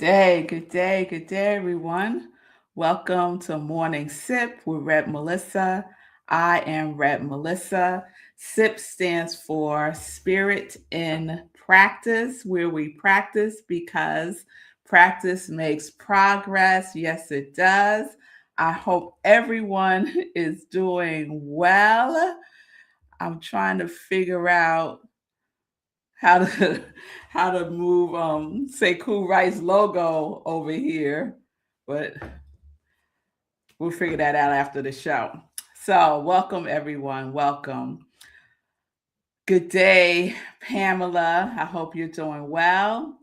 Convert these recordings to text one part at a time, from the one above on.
Good day, everyone. Welcome to Morning Sip with Rep Melissa. I am Rep Melissa. SIP stands for Spirit in Practice, where we practice because practice makes progress. Yes, it does. I hope everyone is doing well. I'm trying to figure out how to how to move say Cool Rice logo over here, but we'll figure that out after the show. So welcome everyone. Welcome. Good day, Pamela. I hope you're doing well.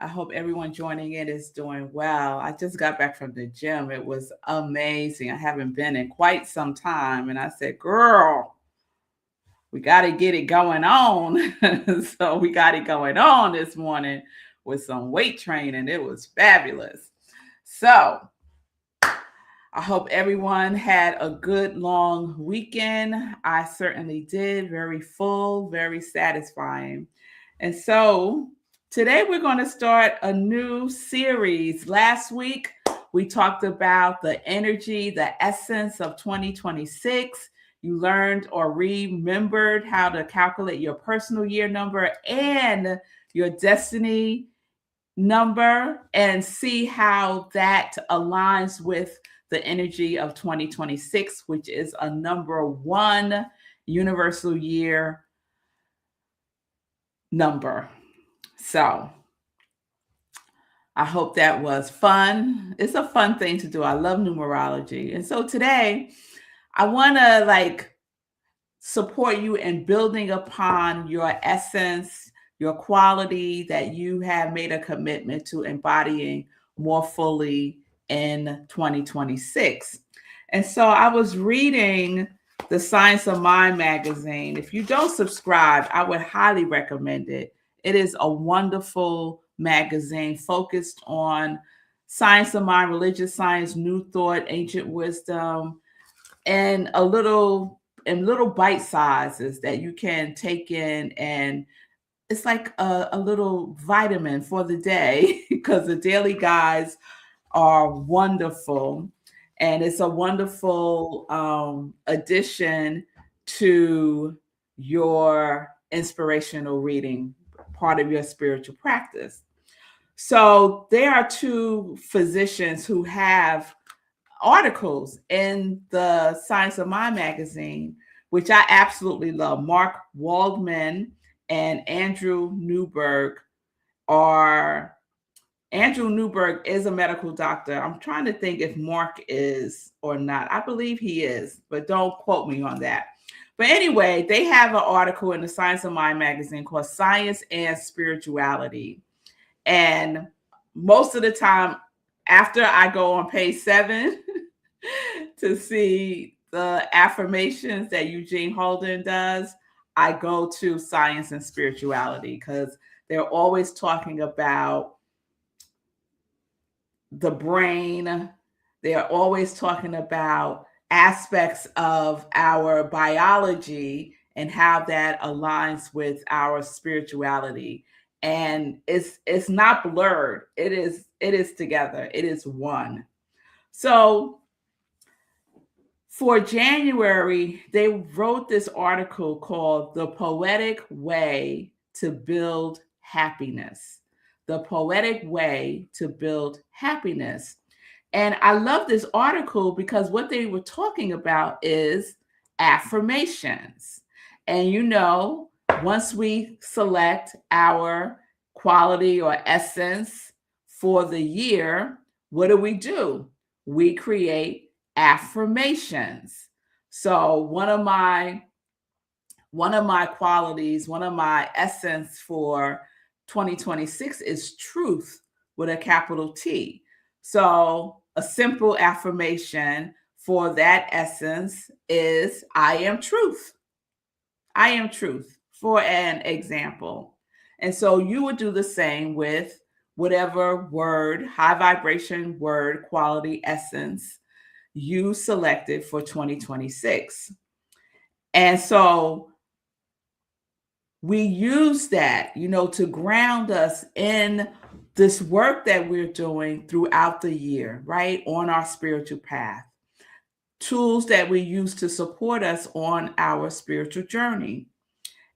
I hope everyone joining in is doing well. I just got back from the gym. It was amazing. I haven't been in quite some time. And I said, girl, we got to get it going on. So we got it going on this morning with some weight training. It was fabulous. So I hope everyone had a good long weekend. I certainly did. Very full, very satisfying. And so today we're going to start a new series. Last week we talked about the energy, the essence of 2026. You learned or remembered how to calculate your personal year number and your destiny number and see how that aligns with the energy of 2026, which is a number one universal year number. So I hope that was fun. It's a fun thing to do. I love numerology. And so today I want to support you in building upon your essence, your quality that you have made a commitment to embodying more fully in 2026. And so I was reading the Science of Mind magazine. If you don't subscribe, I would highly recommend it. It is a wonderful magazine focused on science of mind, religious science, new thought, ancient wisdom, and little bite sizes that you can take in, and it's like a little vitamin for the day because the daily guides are wonderful, and it's a wonderful addition to your inspirational reading, part of your spiritual practice. So there are two physicians who have articles in the Science of Mind magazine, which I absolutely love. Mark Waldman and Andrew Newberg are. Andrew Newberg is a medical doctor. I'm trying to think if Mark is or not. I believe he is, but don't quote me on that. But anyway, they have an article in the Science of Mind magazine called Science and Spirituality. And most of the time, after I go on page 7 to see the affirmations that Eugene Holden does, I go to Science and Spirituality because they're always talking about the brain. They're always talking about aspects of our biology and how that aligns with our spirituality. And it's not blurred. It is together. It is one. So for January, they wrote this article called The Poetic Way to Build Happiness. The Poetic Way to Build Happiness. And I love this article because what they were talking about is affirmations. And once we select our quality or essence for the year, what do? We create affirmations. So one of my qualities, one of my essence for 2026 is truth with a capital T. So a simple affirmation for that essence is I am truth. I am truth, for an example. And so you would do the same with whatever word, high vibration word, quality, essence you selected for 2026. And so we use that, to ground us in this work that we're doing throughout the year, right, on our spiritual path, tools that we use to support us on our spiritual journey.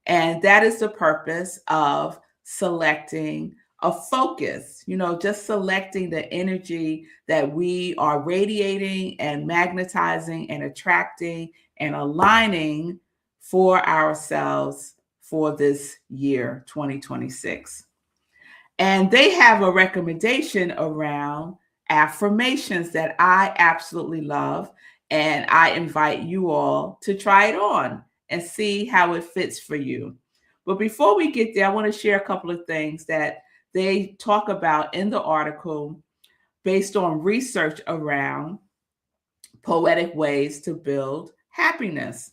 And that is the purpose of selecting a focus, just selecting the energy that we are radiating and magnetizing and attracting and aligning for ourselves for this year, 2026. And they have a recommendation around affirmations that I absolutely love. And I invite you all to try it on and see how it fits for you. But before we get there, I want to share a couple of things that they talk about in the article based on research around poetic ways to build happiness.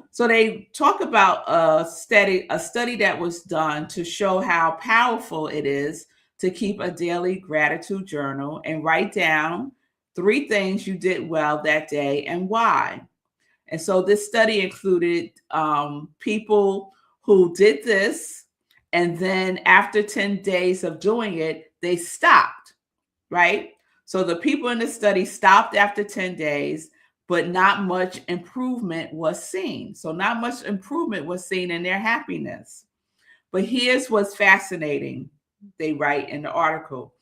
So they talk about a study that was done to show how powerful it is to keep a daily gratitude journal and write down 3 things you did well that day and why. And so this study included people who did this, and then after 10 days of doing it, they stopped, right? So the people in the study stopped after 10 days, but not much improvement was seen. So not much improvement was seen in their happiness. But here's what's fascinating, they write in the article.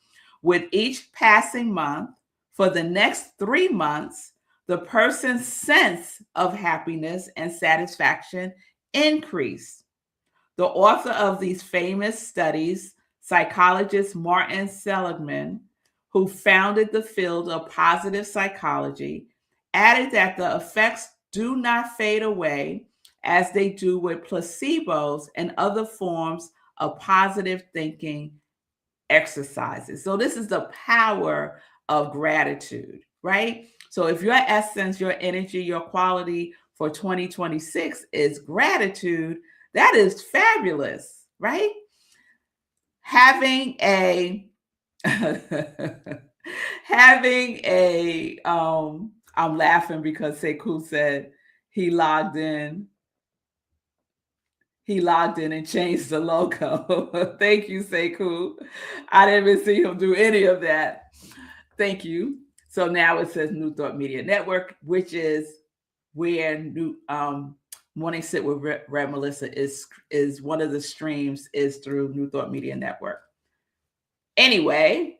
With each passing month, for the next 3 months, the person's sense of happiness and satisfaction increased. The author of these famous studies, psychologist Martin Seligman, who founded the field of positive psychology, added that the effects do not fade away as they do with placebos and other forms of positive thinking exercises. So this is the power of gratitude, right? So if your essence, your energy, your quality for 2026 is gratitude, that is fabulous, right? Having a I'm laughing because Sekou said he logged in and changed the logo. Thank you, Sekou. I didn't even see him do any of that. Thank you. So now it says New Thought Media Network, which is where Morning Sit with Red Melissa is one of the streams is through New Thought Media Network. Anyway,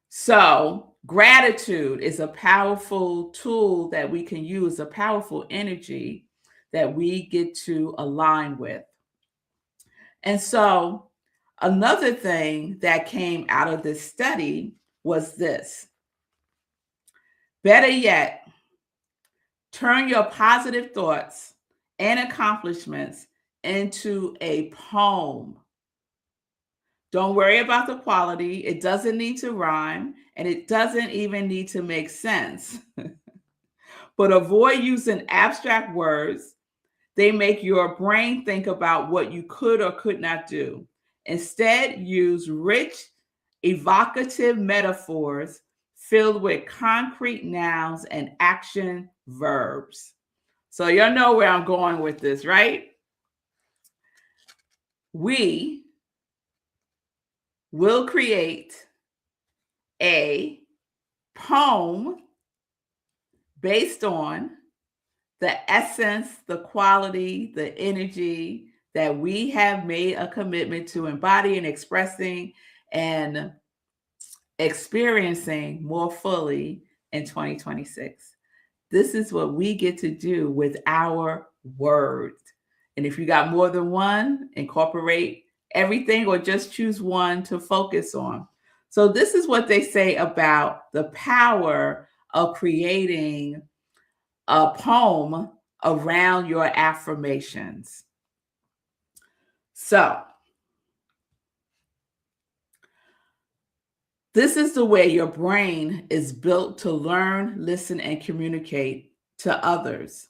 so gratitude is a powerful tool that we can use, a powerful energy that we get to align with. And so another thing that came out of this study was this. Better yet, turn your positive thoughts and accomplishments into a poem. Don't worry about the quality. It doesn't need to rhyme, and it doesn't even need to make sense. But avoid using abstract words. They make your brain think about what you could or could not do. Instead, use rich, evocative metaphors filled with concrete nouns and action verbs. So y'all know where I'm going with this, right? We will create a poem based on the essence, the quality, the energy that we have made a commitment to embodying, expressing, and experiencing more fully in 2026. This is what we get to do with our words. And if you got more than one, incorporate everything or just choose one to focus on. So this is what they say about the power of creating a poem around your affirmations. So this is the way your brain is built to learn, listen, and communicate to others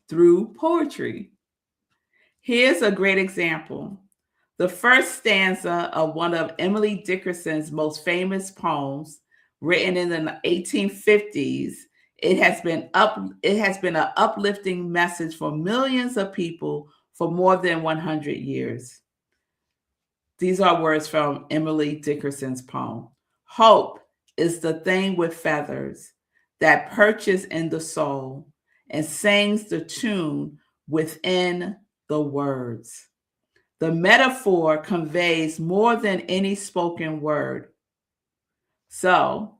through poetry. Here's a great example. The first stanza of one of Emily Dickinson's most famous poems, written in the 1850s, it has been an uplifting message for millions of people for more than 100 years. These are words from Emily Dickerson's poem. Hope is the thing with feathers that perches in the soul and sings the tune within the words. The metaphor conveys more than any spoken word. So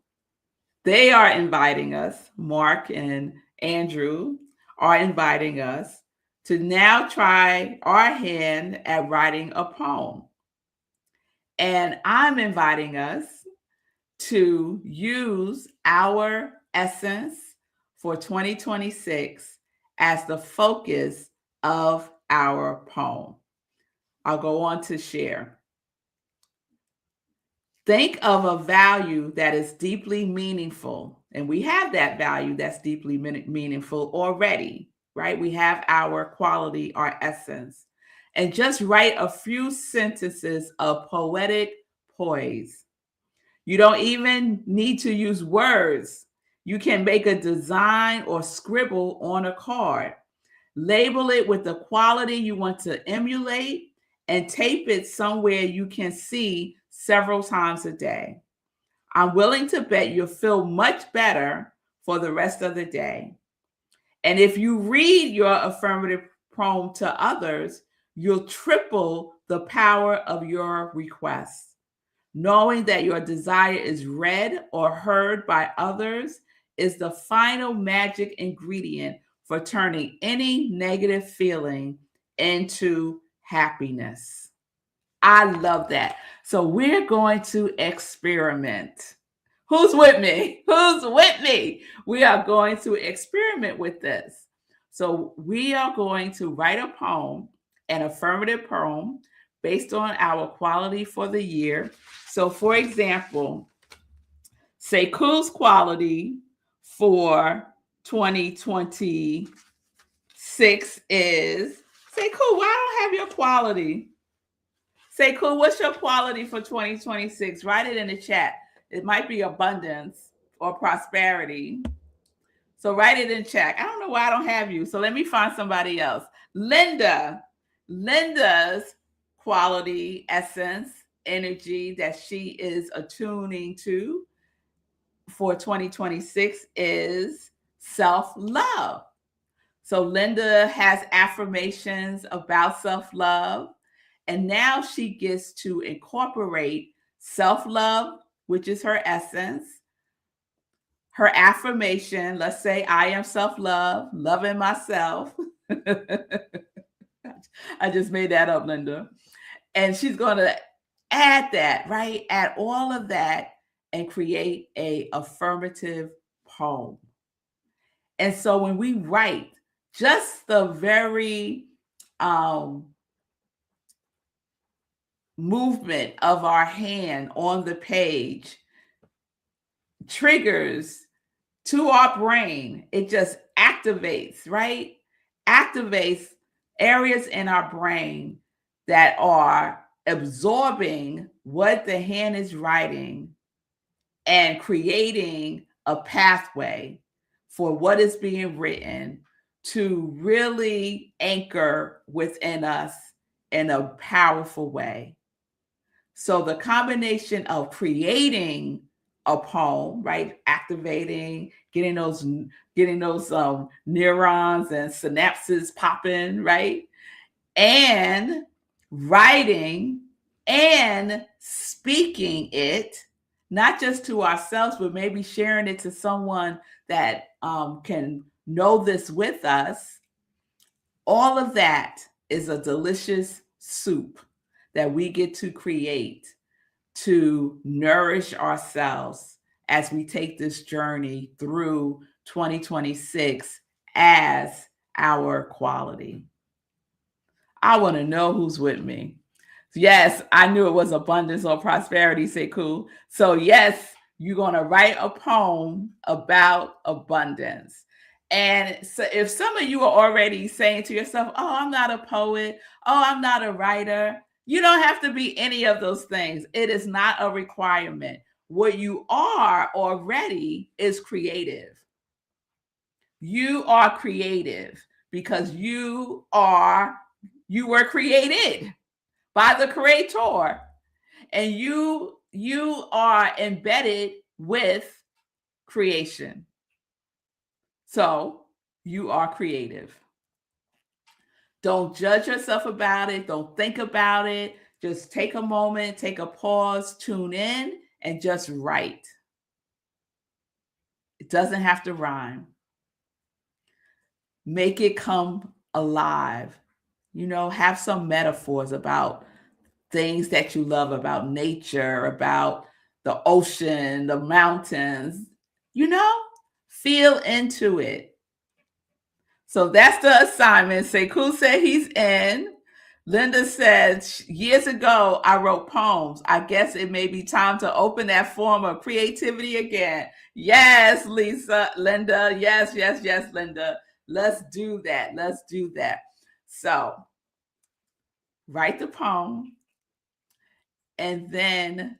they are inviting us, Mark and Andrew are inviting us to now try our hand at writing a poem. And I'm inviting us to use our essence for 2026 as the focus of our poem. I'll go on to share. Think of a value that is deeply meaningful. And we have that value that's deeply meaningful already, right? We have our quality, our essence. And just write a few sentences of poetic poise. You don't even need to use words. You can make a design or scribble on a card. Label it with the quality you want to emulate and tape it somewhere you can see several times a day. I'm willing to bet you'll feel much better for the rest of the day. And if you read your affirmative poem to others, you'll triple the power of your request. Knowing that your desire is read or heard by others is the final magic ingredient for turning any negative feeling into happiness. I love that. So we're going to experiment. Who's with me? Who's with me? We are going to experiment with this. So we are going to write a poem, an affirmative poem, based on our quality for the year. So for example, Sekou's quality for 2026 is, Sekou, why don't I have your quality? Sekou, what's your quality for 2026? Write it in the chat. It might be abundance or prosperity. So write it in chat. I don't know why I don't have you. So let me find somebody else. Linda. Linda's quality, essence, energy that she is attuning to for 2026 is self-love. So Linda has affirmations about self-love, and now she gets to incorporate self-love, which is her essence, her affirmation. Let's say, I am self-love, loving myself. I just made that up, Linda. And she's going to add that, right? Add all of that and create a affirmative poem. And so when we write, just the very movement of our hand on the page triggers to our brain. It just activates, right? Activates areas in our brain that are absorbing what the hand is writing and creating a pathway for what is being written to really anchor within us in a powerful way. So the combination of creating a poem, right? Activating, getting those neurons and synapses popping, right? And writing and speaking it, not just to ourselves, but maybe sharing it to someone that can know this with us. All of that is a delicious soup that we get to create to nourish ourselves as we take this journey through 2026 as our quality. I want to know who's with me. Yes, I knew it was abundance or prosperity, Sekou. So yes, you're going to write a poem about abundance. And so if some of you are already saying to yourself, oh, I'm not a poet, oh, I'm not a writer, you don't have to be any of those things. It is not a requirement. What you are already is creative. You are creative because you were created by the Creator. And you are embedded with creation. So you are creative. Don't judge yourself about it. Don't think about it. Just take a moment, take a pause, tune in, and just write. It doesn't have to rhyme. Make it come alive. Have some metaphors about things that you love, about nature, about the ocean, the mountains. Feel into it. So that's the assignment. Sekou said he's in. Linda said, years ago, I wrote poems. I guess it may be time to open that form of creativity again. Yes, Linda. Yes, Linda. Let's do that. So write the poem. And then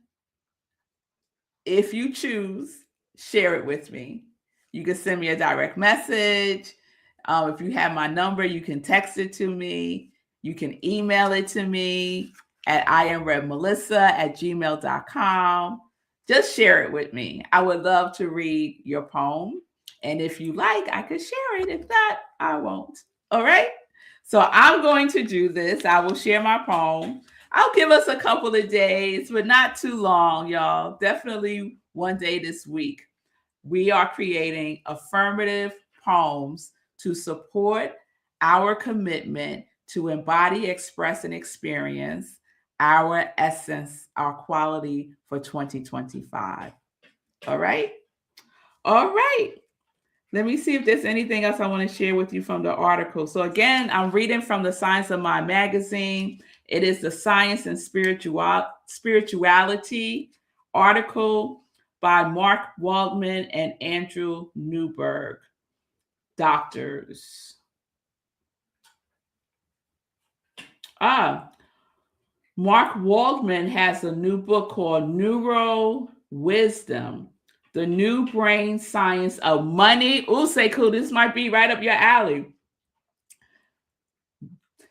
if you choose, share it with me. You can send me a direct message. If you have my number, you can text it to me. You can email it to me at imredmelissa@gmail.com. Just share it with me. I would love to read your poem. And if you like, I could share it. If not, I won't. All right? So I'm going to do this. I will share my poem. I'll give us a couple of days, but not too long, y'all. Definitely one day this week. We are creating affirmative poems to support our commitment to embody, express, and experience our essence, our quality for 2025. All right? All right. Let me see if there's anything else I want to share with you from the article. So again, I'm reading from the Science of Mind magazine. It is the Science and Spirituality article by Mark Waldman and Andrew Newberg, doctors. Mark Waldman has a new book called Neuro Wisdom, the New Brain Science of Money. Ooh, Sekou, this might be right up your alley.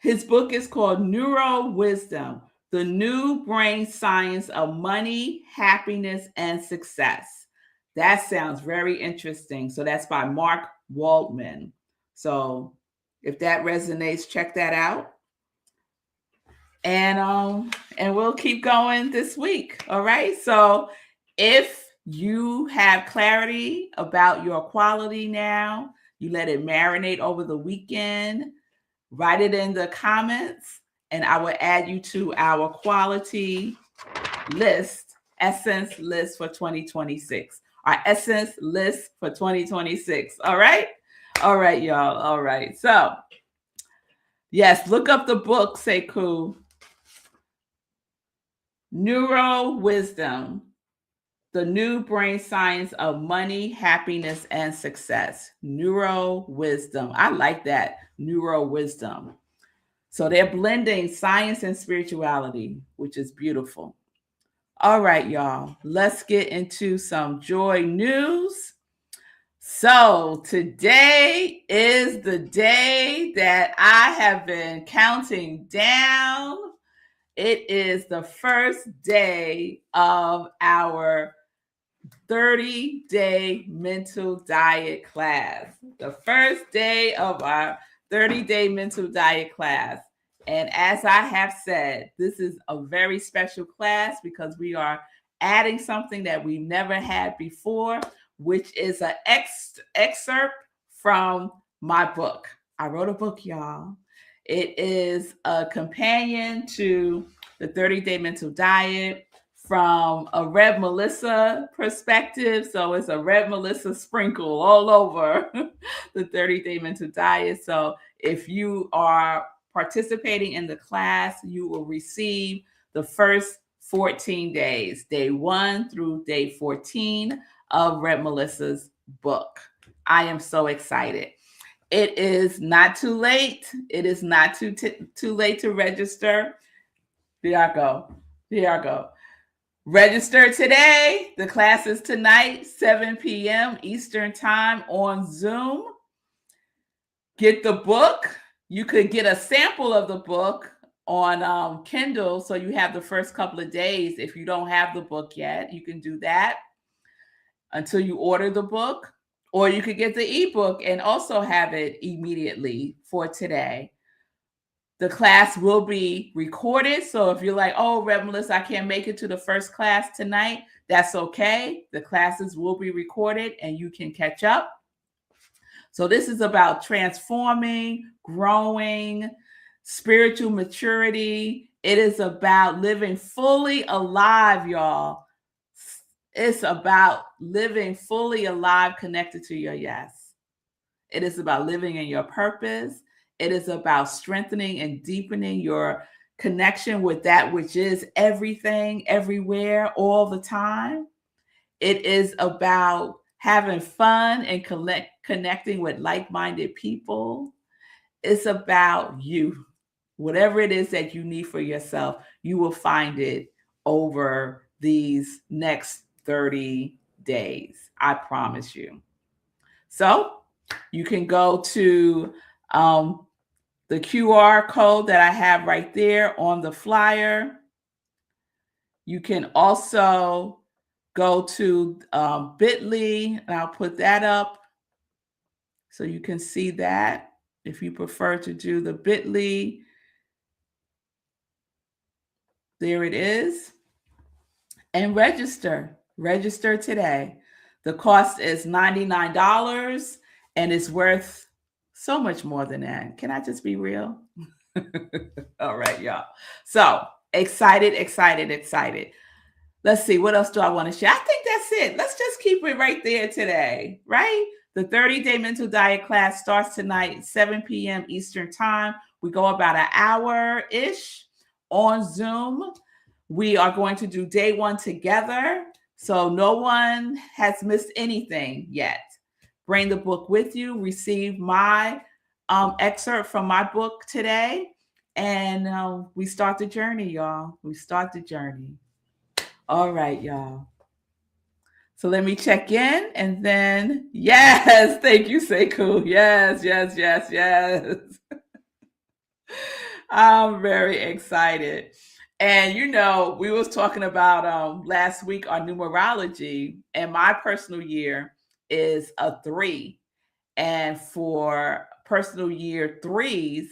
His book is called Neuro Wisdom, the New Brain Science of Money, Happiness, and Success. That sounds very interesting. So that's by Mark Waldman. So if that resonates, check that out. And we'll keep going this week. All right. So if you have clarity about your quality now, you let it marinate over the weekend, write it in the comments, and I will add you to our quality list, essence list for 2026. Our essence list for 2026. All right. All right, y'all. All right. So yes, look up the book, Sekou. Neuro Wisdom, the New Brain Science of Money, Happiness, and Success. Neuro Wisdom. I like that. Neuro Wisdom. So they're blending science and spirituality, which is beautiful. All right, y'all. Let's get into some joy news. So today is the day that I have been counting down. It is the first day of our 30-day mental diet class. The first day of our 30-day mental diet class. And as I have said, this is a very special class because we are adding something that we've never had before, which is an excerpt from my book. I wrote a book, y'all. It is a companion to the 30-day mental diet from a Red Melissa perspective. So it's a Red Melissa sprinkle all over the 30-day mental diet. So if you are participating in the class, you will receive the first 14 days, day 1 through day 14 of Red Melissa's book. I am so excited. It is not too late. It is not too late to register. Here I go. Register today. The class is tonight, 7 p.m. Eastern Time on Zoom. Get the book. You could get a sample of the book on Kindle. So you have the first couple of days. If you don't have the book yet, you can do that until you order the book, or you could get the ebook and also have it immediately for today. The class will be recorded. So if you're like, oh, Rev Melissa, I can't make it to the first class tonight, that's okay. The classes will be recorded and you can catch up. So this is about transforming, growing, spiritual maturity. It is about living fully alive, y'all. It's about living fully alive, connected to your yes. It is about living in your purpose. It is about strengthening and deepening your connection with that which is everything, everywhere, all the time. It is about having fun and connecting with like-minded people. It's about you. Whatever it is that you need for yourself, you will find it over these next 30 days. I promise you. So you can go to the QR code that I have right there on the flyer. You can also go to bit.ly, and I'll put that up so you can see that if you prefer to do the bit.ly. There it is. And register today. The cost is $99 and it's worth so much more than that. Can I just be real? All right, y'all. So excited. Let's see, what else do I want to share? I think that's it. Let's just keep it right there today, right? The 30-day mental diet class starts tonight, 7 p.m. Eastern time. We go about an hour-ish on Zoom. We are going to do day one together, so no one has missed anything yet. Bring the book with you. Receive my excerpt from my book today, and we start the journey, y'all. We start the journey. All right, y'all. So let me check in, and then, yes, thank you, Sekou. Yes. I'm very excited. And we was talking about last week on numerology, and my personal year is a 3. And for personal year 3s,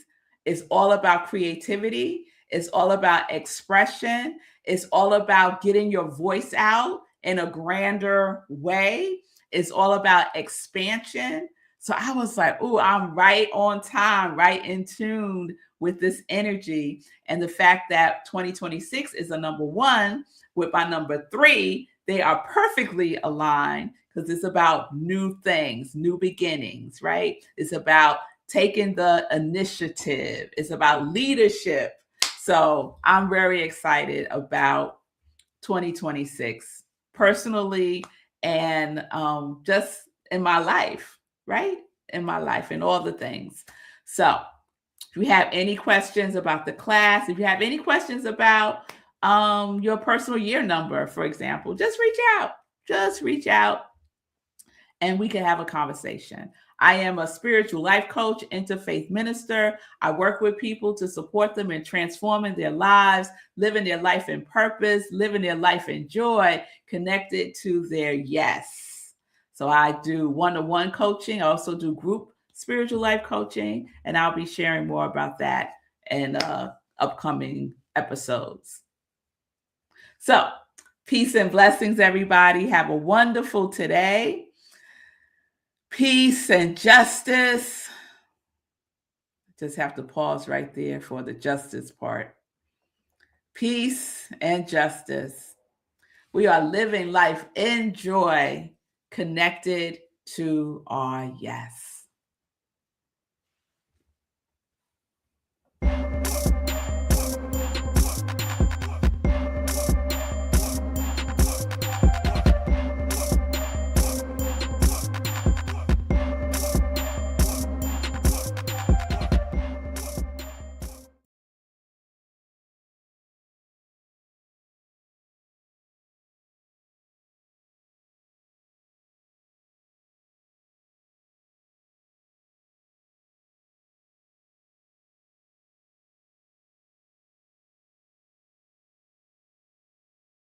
it's all about creativity. It's all about expression. It's all about getting your voice out in a grander way. It's all about expansion. So I was like, oh, I'm right on time, right in tune with this energy. And the fact that 2026 is a number 1 with my number 3, they are perfectly aligned because it's about new things, new beginnings, right? It's about taking the initiative. It's about leadership. So I'm very excited about 2026 personally and just in my life, right? In my life and all the things. So if you have any questions about the class, if you have any questions about your personal year number, for example, just reach out and we can have a conversation. I am a spiritual life coach, interfaith minister. I work with people to support them in transforming their lives, living their life in purpose, living their life in joy, connected to their yes. So I do one-to-one coaching. I also do group spiritual life coaching, and I'll be sharing more about that in upcoming episodes. So peace and blessings, everybody. Have a wonderful today. Peace and justice. Just have to pause right there for the justice part. Peace and justice. We are living life in joy, connected to our yes.